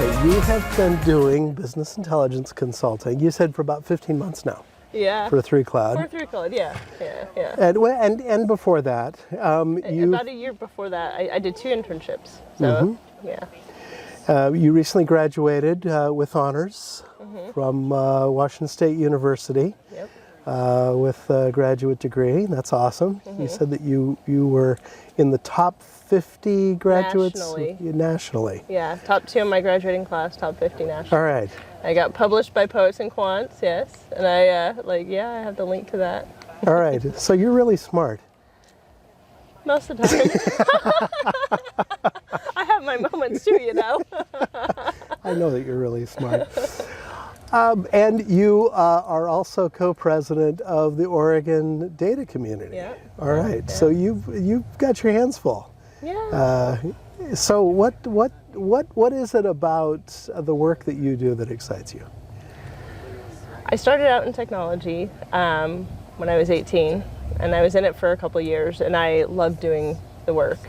Okay, you have been doing business intelligence consulting, you said, for about 15 months now. Yeah. For 3Cloud. For 3Cloud, yeah. And before that, about a year before that, I did 2 internships. So, yeah. You recently graduated with honors from Washington State University. Yep. With a graduate degree. That's awesome. You said that you were in the top 50 graduates nationally. Yeah, top 2 in my graduating class, top 50 nationally. All right. I got published by Poets and Quants, yes, and I I have the link to that. All right. So you're really smart. Most of the time. I have my moments too, you know. I know that you're really smart. And you are also co-president of the Oregon Data Community. Yeah. All right. Yeah. So you've got your hands full. Yeah. So what is it about the work that you do that excites you? I started out in technology when I was 18, and I was in it for a couple of years, and I loved doing the work.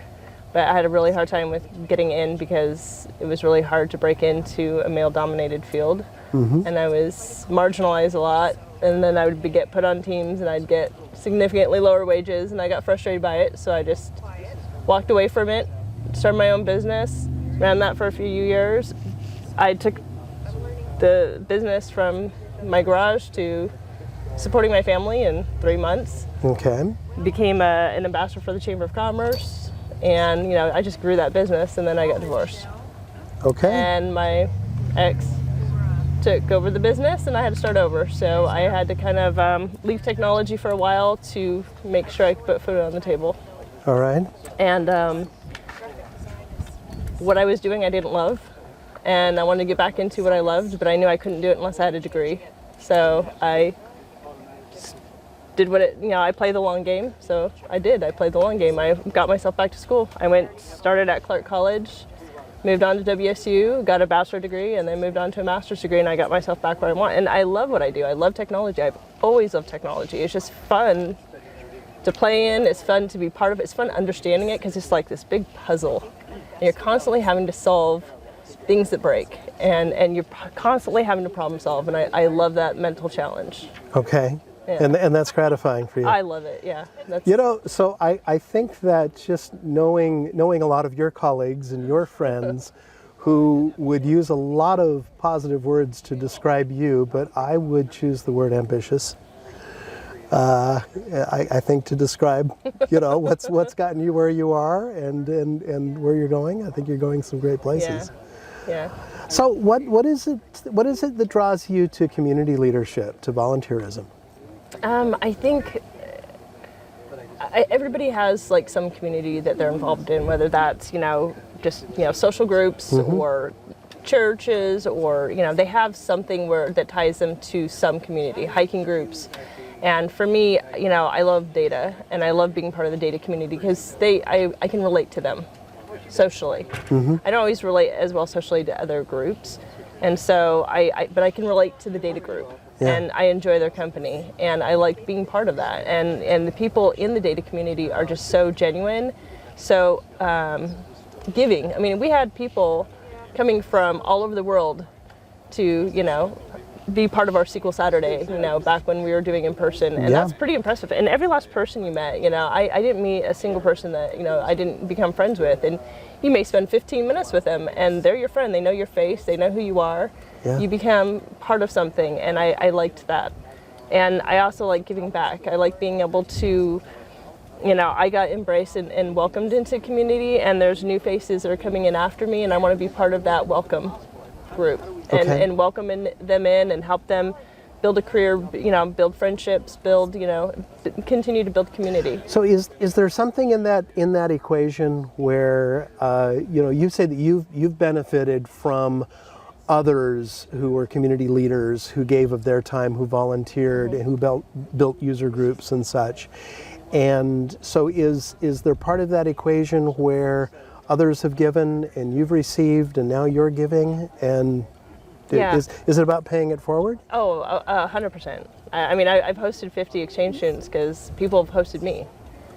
But I had a really hard time with getting in because it was really hard to break into a male-dominated field. And I was marginalized a lot, and then I would get put on teams and I'd get significantly lower wages, and I got frustrated by it, so I just walked away from it, started my own business, ran that for a few years. I took the business from my garage to supporting my family in 3 months. Okay. Became an ambassador for the Chamber of Commerce, and I just grew that business, and then I got divorced. Okay. And my ex took over the business, and I had to start over. So I had to kind of leave technology for a while to make sure I could put food on the table. All right. And what I was doing I didn't love, and I wanted to get back into what I loved, but I knew I couldn't do it unless I had a degree. So I did I play the long game, so I played the long game. I got myself back to school. Started at Clark College, moved on to WSU, got a bachelor's degree, and then moved on to a master's degree, and I got myself back where I want. And I love what I do. I love technology. I've always loved technology. It's just fun to play in. It's fun to be part of it. It's fun understanding it because it's like this big puzzle. And you're constantly having to solve things that break, and you're constantly having to problem solve, and I love that mental challenge. Okay. Yeah. And that's gratifying for you. I love it, yeah. So I think that just knowing a lot of your colleagues and your friends who would use a lot of positive words to describe you, but I would choose the word ambitious. I think to describe, what's gotten you where you are and where you're going. I think you're going some great places. Yeah. So what is it that draws you to community leadership, to volunteerism? I think everybody has like some community that they're involved in, whether that's just social groups or churches, or they have something that ties them to some community, hiking groups. And for me, I love data, and I love being part of the data community because I can relate to them socially. I don't always relate as well socially to other groups, and so but I can relate to the data group. Yeah. And I enjoy their company, and I like being part of that. And the people in the data community are just so genuine, so giving. I mean, we had people coming from all over the world to, be part of our SQL Saturday, back when we were doing in person. And that's pretty impressive. And every last person you met, I didn't meet a single person that, I didn't become friends with. And you may spend 15 minutes with them, and they're your friend. They know your face. They know who you are. Yeah. You become part of something, and I liked that. And I also like giving back. I like being able to, I got embraced and welcomed into community, and there's new faces that are coming in after me, and I want to be part of that welcome group and welcome them in and help them build a career, build friendships, continue to build community. So is there something in that equation where you say that you've benefited from others who were community leaders, who gave of their time, who volunteered, and who built user groups and such. And so is there part of that equation where others have given and you've received and now you're giving? And is it about paying it forward? Oh, 100%. I mean, I've hosted 50 exchange students because people have hosted me.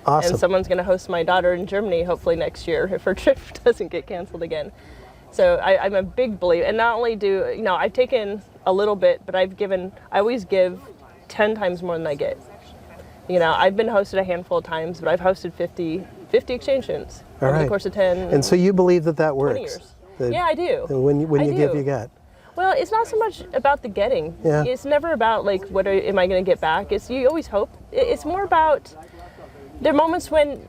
Awesome. And someone's going to host my daughter in Germany hopefully next year if her trip doesn't get canceled again. So I'm a big believer, and not only do, I've taken a little bit, but I always give 10 times more than I get. I've been hosted a handful of times, but I've hosted 50 exchange students over the course of 10. And so you believe that works? 20 years. Yeah, I do. When you give, you get. Well, it's not so much about the getting. Yeah. It's never about like, what am I going to get back? You always hope. It's more about, there are moments when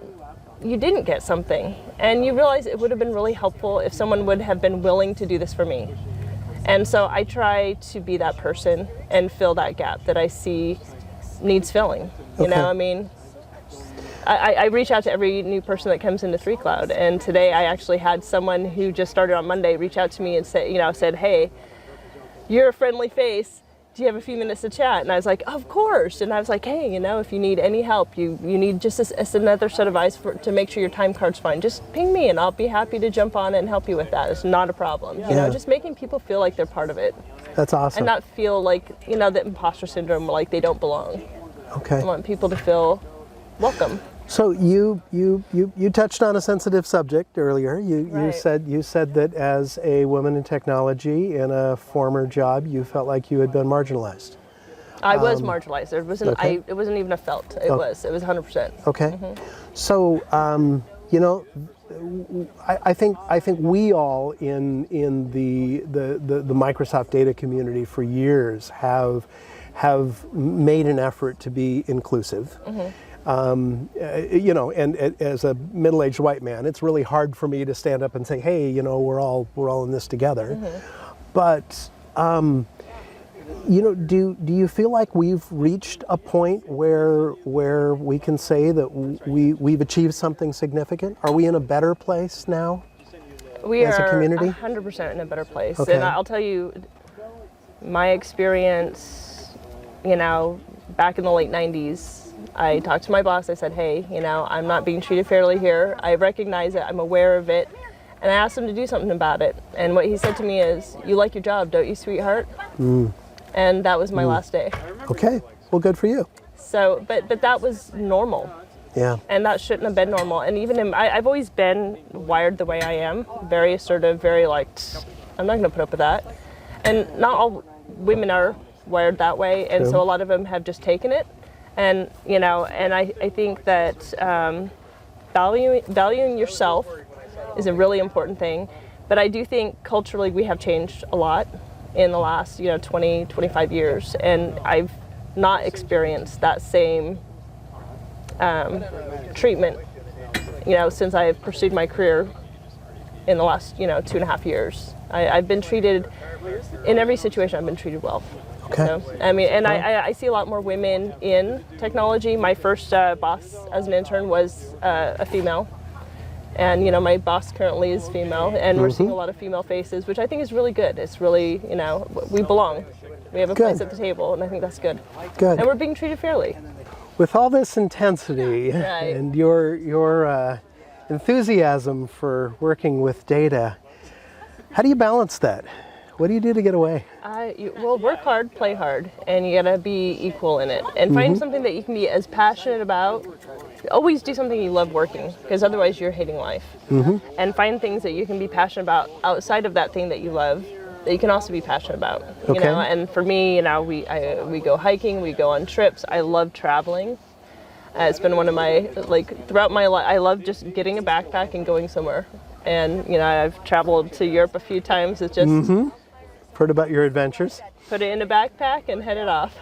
you didn't get something and you realize it would have been really helpful if someone would have been willing to do this for me. And so I try to be that person and fill that gap that I see needs filling. You know, I mean, I reach out to every new person that comes into 3Cloud, and today I actually had someone who just started on Monday reach out to me and said, hey, you're a friendly face. Do you have a few minutes to chat? And I was like, of course. And I was like, hey, if you need any help, you need just another set of eyes to make sure your time card's fine, just ping me and I'll be happy to jump on and help you with that. It's not a problem. You know, just making people feel like they're part of it. That's awesome. And not feel like, the imposter syndrome, like they don't belong. Okay. I want people to feel welcome. So you touched on a sensitive subject earlier. You said that as a woman in technology in a former job, you felt like you had been marginalized. I was marginalized. It wasn't even a felt. It was 100%. Okay. Mm-hmm. So I think we all in the Microsoft data community for years have made an effort to be inclusive. Mm-hmm. And as a middle-aged white man, it's really hard for me to stand up and say, hey, we're all in this together. Mm-hmm. But, do you feel like we've reached a point where we can say that we've achieved something significant? Are we in a better place now as a community? We are 100% in a better place. Okay. And I'll tell you, my experience, back in the late 90s, I talked to my boss. I said, hey, I'm not being treated fairly here. I recognize it. I'm aware of it. And I asked him to do something about it. And what he said to me is, you like your job, don't you, sweetheart? Mm. And that was my last day. Okay. Well, good for you. So, but that was normal. Yeah. And that shouldn't have been normal. And even I've always been wired the way I am, very assertive, very like, I'm not going to put up with that. And not all women are wired that way. And so a lot of them have just taken it. And, and I think that valuing yourself is a really important thing. But I do think culturally we have changed a lot in the last, 20, 25 years. And I've not experienced that same treatment, since I've pursued my career in the last, 2.5 years. I've been treated, in every situation I've been treated well. Okay. I see a lot more women in technology. My first boss as an intern was a female. And, my boss currently is female. And we're seeing a lot of female faces, which I think is really good. It's really, we belong. We have a place at the table, and I think that's good. Good. And we're being treated fairly. With all this intensity and your enthusiasm for working with data, how do you balance that? What do you do to get away? Well, work hard, play hard, and you gotta be equal in it. And find something that you can be as passionate about. Always do something you love working, because otherwise you're hating life. Mm-hmm. And find things that you can be passionate about outside of that thing that you love, that you can also be passionate about. Okay. And for me, we go hiking, we go on trips. I love traveling. It's been one of my, throughout my life, I love just getting a backpack and going somewhere. And, I've traveled to Europe a few times. It's just... Heard about your adventures? Put it in a backpack and head it off.